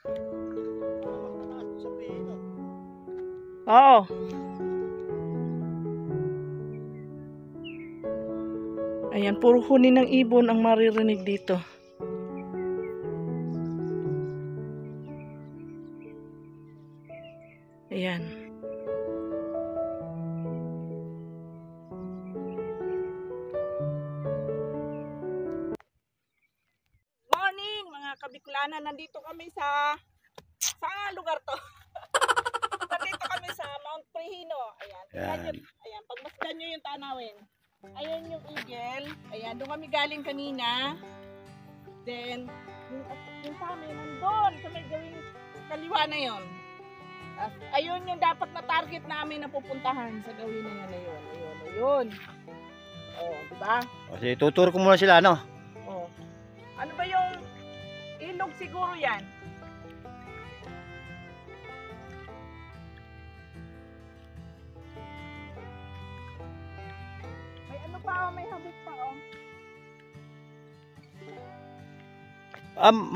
Oo. Ayan, puro huni ng ibon ang maririnig dito. Ayan. Morning mga Kabicolanan, nandito kami sa lugar to. Nandito kami sa Mount Prehino. Ayan. Ayan, pagmasdan nyo yung tanawin. Ayan yung eagle. Ayan, doon kami galing kanina. Then, yung sa amin, nandun sa may gawing kaliwa na yon. Ayun yung dapat na target namin na pupuntahan sa gawin na yun. Ayun. Oh, diba? Kasi tuturo ko muna sila, no? Oh. Ano ba yung ilog siguro yan? May ano pa oh, may habit pa oh.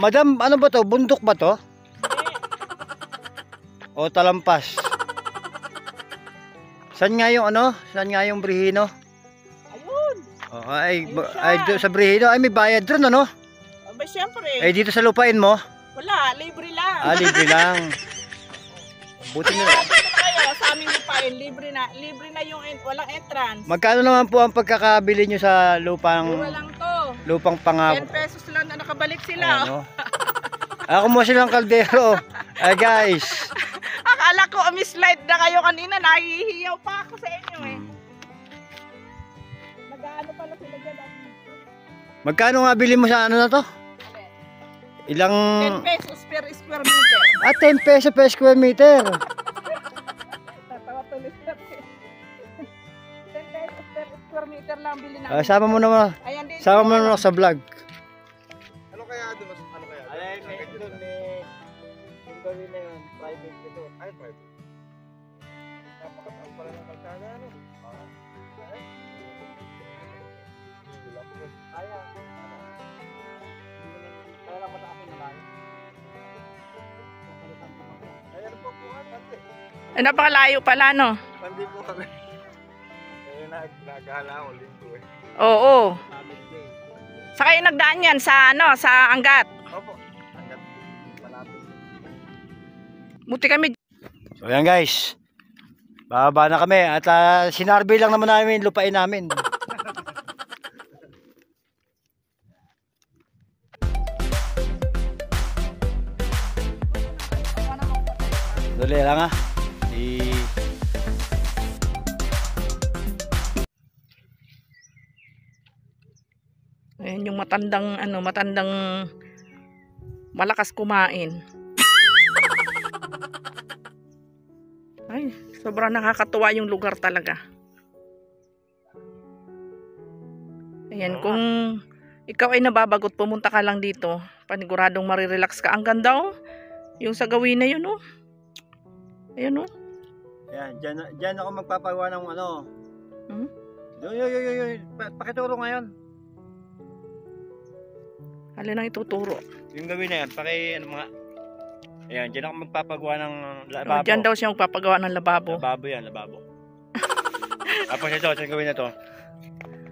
Madam, ano ba to? Bundok ba to? O talampas? Saan nga yung ano? Saan nga yung Prehino? Ayun. Oh, ay sa Prehino ay may bayad doon, ano? Ba siyempre. Eh dito sa lupain mo? Wala, libre lang. Libre lang. Buti na. Dito kayo sa aming lupain, libre na yung walang entrance. Magkano naman po ang pagkakabili nyo sa lupang Mura lang to. lupang pangako? 10 pesos lang na nakabalik sila. Ano? Ako mo silang kaldero. Ay guys. Akala ko slide na kayo kanina, nahihiyaw pa ako sa inyo eh. Nag-ano pala sila dyan. Magkano nga bili mo sa ano na to? Ilang 10 pesos per square meter. 10 pesos per square meter. Tatawa tuloy natin. 10 pesos per square meter lang bili namin. Sama mo naman. Ayan din. Sama mo naman ako sa vlog. Ano kaya doon? Ano kaya? Ay, may doon yung gawin na yun, private ito. Ay, private. Napakataas pala ng kalsada, ano? Kaya. Kaya lang mataas yung malaki. Kaya na po po, pante. Ay, napakalayo pala no. Pandi po kami. Kaya naghala ako linggo eh. Oo. Sa kayo nagdaan yan sa ano, sa Angat. Opo. Hanggat malapit. Buti kami. So yan guys. Bababa na kami at sinarvey lang naman namin lupain namin. Dali lang ha. Ayan yung matandang malakas kumain. Ay, sobrang nakakatuwa yung lugar talaga. Ayan, kung ikaw ay nababagot, pumunta ka lang dito. Paniguradong marirelax ka. Ang ganda oh. Yung sa gawin na yun oh. Ayan oh. Yan, dyan ako magpapagawa ng ano. Pakituro ngayon. Alin ang ituturo? Yung gawin na yan, ano mga. Ayan, dyan ako magpapagawa ng lababo. Dyan daw siya magpapagawa ng lababo. Lababo yan, lababo. Tapos ito, yung gawin na to.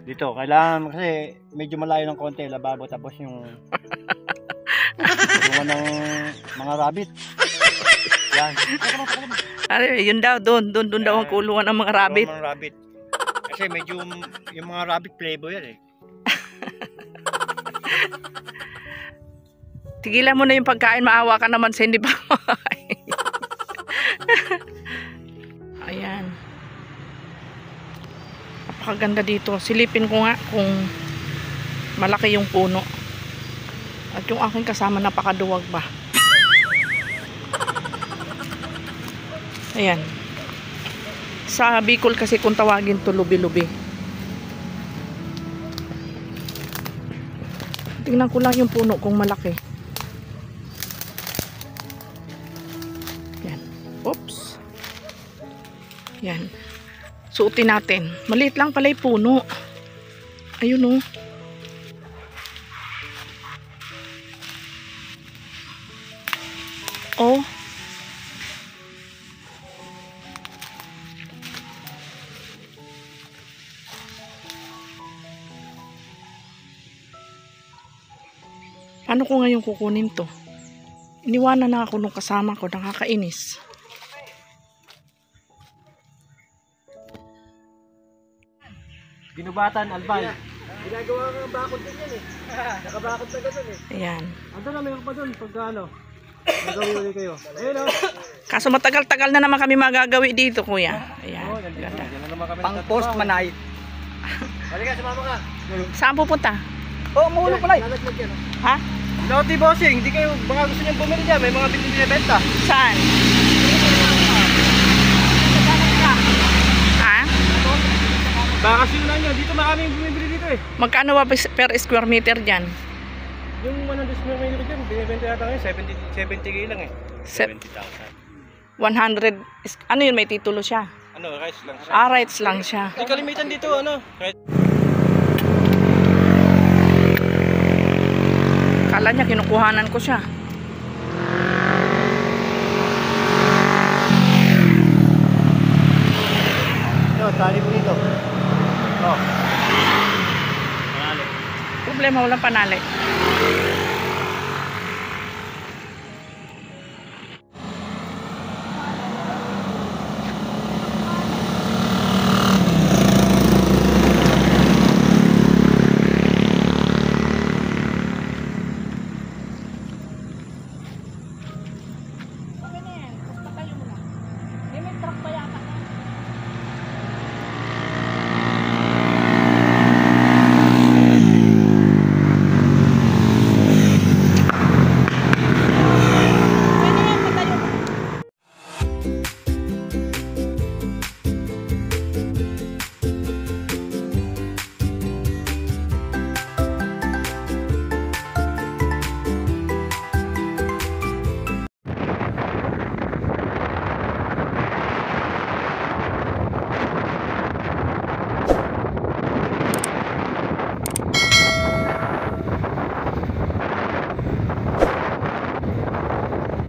Dito, kailangan kasi medyo malayo ng konti, lababo. Tapos yung ng mga rabbit. Yan. Ay, yun daw, doon daw ang kulungan ng mga rabbit. Mga rabbit. Kasi medyo yung mga rabbit playboy yan eh. Tigilan mo na yung pagkain, maawa ka naman sa hindi pa makain. Ayan. Napakaganda dito. Silipin ko nga kung malaki yung puno. At yung aking kasama napakaduwag ba. Ayan. Sa Bicol kasi kung tawagin to lubi-lubi. Tingnan ko lang yung puno kung malaki. Yan. Oops. Yan. Suotin natin. Maliit lang pala yung puno. Ayun oh. Oh. Paano ko ngayon kukunin to? Iniwanan na ako nung kasama ko, nakakainis. Ginubatan, Alban. Ginagawa nga ng bakod din yan eh. Nakabakod na gano'n eh. Ayan. Ando na, mayroon pa doon pagka ano. Nagawin ulit kayo. Ayun o. Kaso matagal-tagal na naman kami magagawi dito, kuya. Ayan. Ganda. Pang post manay. Halika, sumama ka. Saan pupunta? Oo, mahulog pala eh. Ha? Loti bossing, hindi kayo, baka gusto niyong bumili dyan. May mga binibenta. Saan? Ha? Baka sinunan nyo, dito maraming bumibili dito eh. Magkano ba per square meter dyan? Yung 100 square meter dyan, binibenta yata ngayon, 70k lang eh. 70,000. 100, ano yun, may titulo siya? Ano, rice lang siya. Ah, rights lang siya. Hindi kalimitan dito, ano. Kala niya kinukuhanan ko siya. Ito, tali mo dito. Oh. Panali. Problema, walang panali.